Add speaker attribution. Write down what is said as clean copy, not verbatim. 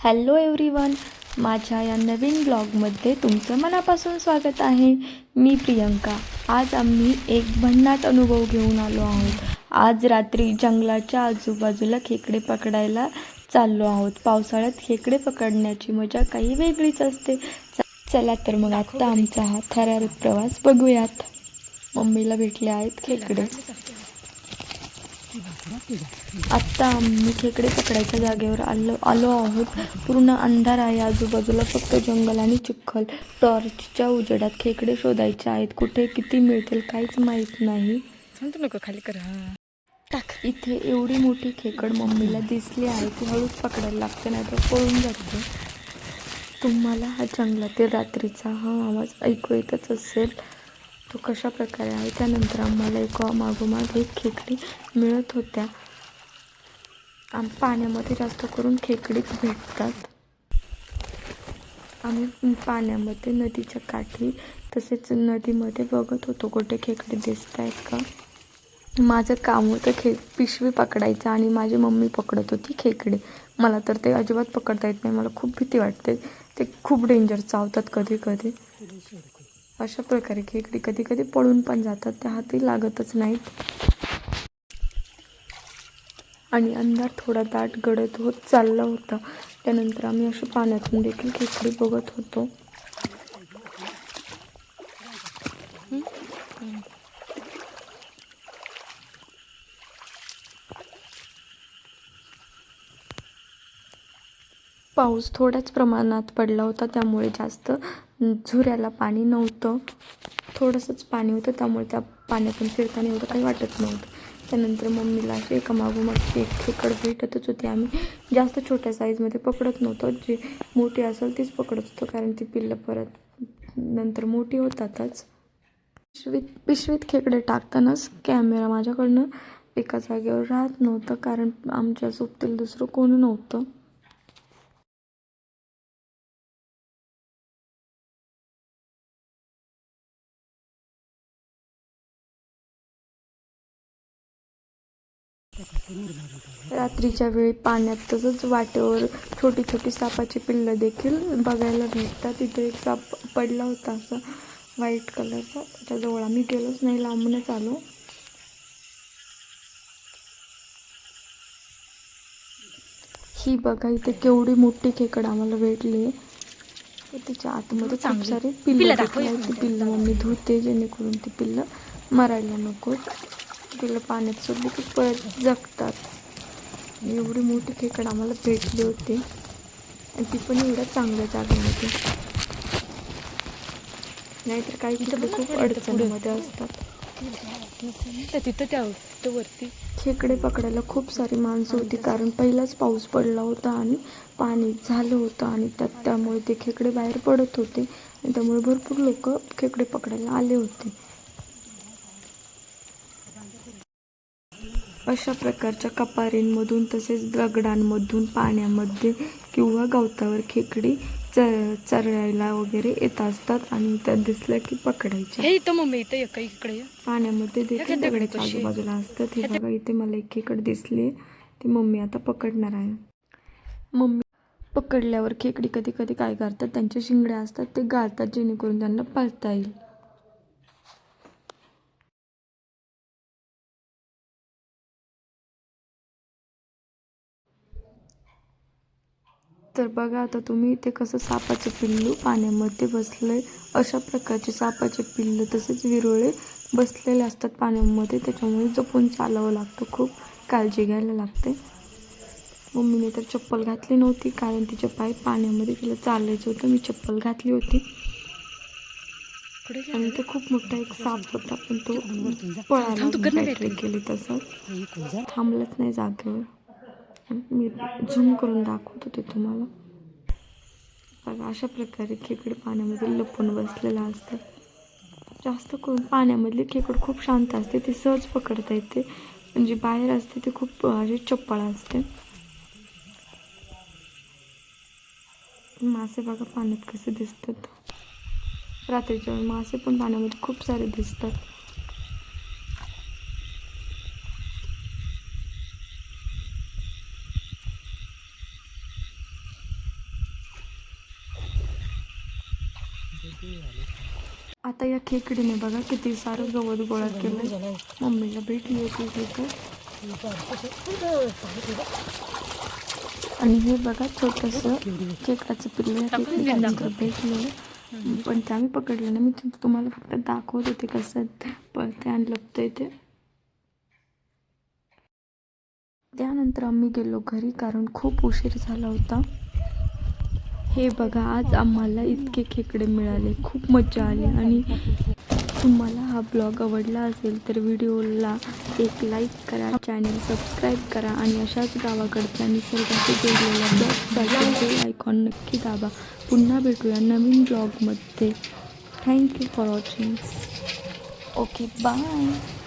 Speaker 1: Hello everyone, माझ्या या नवीन ब्लॉगमध्ये तुमचं मनापासून स्वागत आहे. मी प्रियंका. आज आम्ही एक भन्नाट अनुभव घेऊन आलो आहोत. आज रात्री जंगलाच्या आजूबाजूला खेकडे पकडायला चाललो आहोत. पावसाळ्यात खेकडे पकडण्याची मजा काही वेगळीच असते. चला तर मग आता आमचा हा थरारक प्रवास बघूयात. मम्मीला भेटले आहेत खेकडे. आत्ता आम्ही खेकडे पकडायच्या जागेवर आलो आहोत. पूर्ण अंधार आहे आजूबाजूला, फक्त जंगल आणि चिखल. टॉर्चच्या उजेडात खेकडे शोधायचे आहेत. कुठे किती मिळतील काहीच माहीत नाही.
Speaker 2: खाली कर.
Speaker 1: इथे एवढी मोठी खेकड मम्मीला दिसली आहे ती हळूच पकडायला लागते, नाही तर पळून जाते. तुम्हाला हा जंगलातील रात्रीचा हा आवाज ऐकू येतच असेल. तो कशा प्रकारे आहे. त्यानंतर आम्हाला एका मागोमाग एक खेकडी मिळत होत्या. पाण्यामध्ये जास्त करून खेकडीच भेटतात. आम्ही पाण्यामध्ये नदीच्या काठी तसेच नदीमध्ये बघत होतो कुठे खेकडे दिसत आहेत का. माझं काम होतं पिशवी पकडायचं आणि माझी मम्मी पकडत होती खेकडे. मला तर ते अजिबात पकडता येत नाही. मला खूप भीती वाटते. ते खूप डेंजर चावतात कधी कधी. अशा प्रकारे खेकडी कधी कधी पळून पण जातात, त्या हाती लागतच नाहीत. आणि अंधार थोडा दाट गडद होत चालला होता. त्यानंतर आम्ही अशा पाण्यातून देखील खेकडी बघत होतो. पाऊस थोड्याच प्रमाणात पडला होता, त्यामुळे जास्त झुऱ्याला पाणी नव्हतं. थोडंसंच पाणी होतं, त्यामुळे त्या पाण्यातून फिरताना एवढं काही वाटत नव्हतं. त्यानंतर मम्मीला अशी एका मागोमाग एक खेकड भेटतच होती. आम्ही जास्त छोट्या साईजमध्ये पकडत नव्हतो, जी मोठी असेल तीच पकडत होतो, कारण ती पिल्लं परत नंतर मोठी होतातच. पिशवीत खेकडे टाकतानाच कॅमेरा माझ्याकडनं एका जागेवर राहत नव्हतं, कारण आमच्या सोबतील दुसरं कोणी नव्हतं. रात्रीच्या वेळी पाण्यात तसंच वाटेवर छोटी छोटी सापाची पिल्लं देखील बघायला भेटतात. तिथे एक साप पडला होता असा व्हाईट कलरचा. त्याच्याजवळ आम्ही गेलोच नाही, लांबूनच आलो. ही बघा, इथे केवढी मोठी खेकड आम्हाला भेटली. तिच्या आतमध्ये खूप सारे पिल्लं देखील आहेत. ती पिल्लं मम्मी धुते, जेणेकरून ती पिल्लं मरायला नको. पिल्लं पाण्यात सोडली की परत जगतात. एवढी मोठी खेकड आम्हाला भेटली होती, आणि ती पण एवढ्या चांगल्या जागेमध्ये. नाहीतर काही तिथं खूप अडचणीमध्ये असतात.
Speaker 2: वरती
Speaker 1: खेकडे पकडायला खूप सारी माणसं होती, कारण पहिलाच पाऊस पडला होता आणि पाणी झालं होतं, आणि त्यामुळे ते खेकडे बाहेर पडत होते, आणि त्यामुळे भरपूर लोक खेकडे पकडायला आले होते. अशा प्रकारच्या कपारींमधून तसेच दगडांमधून पाण्यामध्ये किंवा गवतावर खेकडी चरायला वगैरे येत असतात, आणि त्या दिसल्या की पकडायच्या. पाण्यामध्ये देखील दगडाच्या आजूबाजूला असतात. हे बघा, इथे मला एक खेकड दिसली, ती मम्मी आता पकडणार आहे. मम्मी पकडल्यावर खेकडी कधी कधी काय करतात, त्यांचे शिंगडे असतात ते गाळतात, जेणेकरून त्यांना पळता येईल. तर बघा आता तुम्ही इथे कसं सापाचे पिल्लू पाण्यामध्ये बसलंय. अशा प्रकारचे सापाचे पिल्लू तसेच विरोळे बसलेले असतात पाण्यामध्ये, त्याच्यामुळे जपून चालावं लागतं, खूप काळजी घ्यायला लागते. मम्मीने तर चप्पल घातली नव्हती, कारण तिचे पाय पाण्यामध्ये तिला चालायचं होतं. मी चप्पल घातली होती, आणि तो खूप मोठा एक साप होता, पण तो पळाला बॅटरी गेली तसं थांबलंच नाही जागेवर. मी झूम करून दाखवत होते तुम्हाला. बघा, अशा प्रकारे खेकडे पाण्यामध्ये लपून बसलेला असतात. जास्त करून पाण्यामधली खेकड खूप शांत असते, ती सहज पकडता येते. पण जी बाहेर असते ती खूप चपळ असते. मासे बघा पाण्यात कसे दिसतात. रात्रीच्या वेळी मासे पण पाण्यामध्ये खूप सारे दिसतात. आता या खेकडीने बघा किती सारं गवत गोळा केलं. मम्मीला भेटली होती तिथं. आणि हे बघा छोटंसं खेकडाचं पिल्लं त्यानंतर भेटलेलं, पण ते आम्ही पकडलं ना. मी तुम्हाला फक्त दाखवत होते कसं पळते आणि लपतंय ते. त्यानंतर आम्ही गेलो घरी कारण खूप उशीर झाला होता. हे बघा आज आम्हाला इतके खेकडे मिळाले, खूप मजा आली. आणि तुम्हाला हा ब्लॉग आवडला असेल तर व्हिडिओला एक लाईक करा, चॅनल सबस्क्राईब करा आणि अशाच गावाकडच्या निसर्गाशी जोडलेल्या ब्लॉगसाठी बेल आयकॉन नक्की दाबा. पुन्हा भेटूया नवीन ब्लॉगमध्ये. Thank you for watching. Okay bye.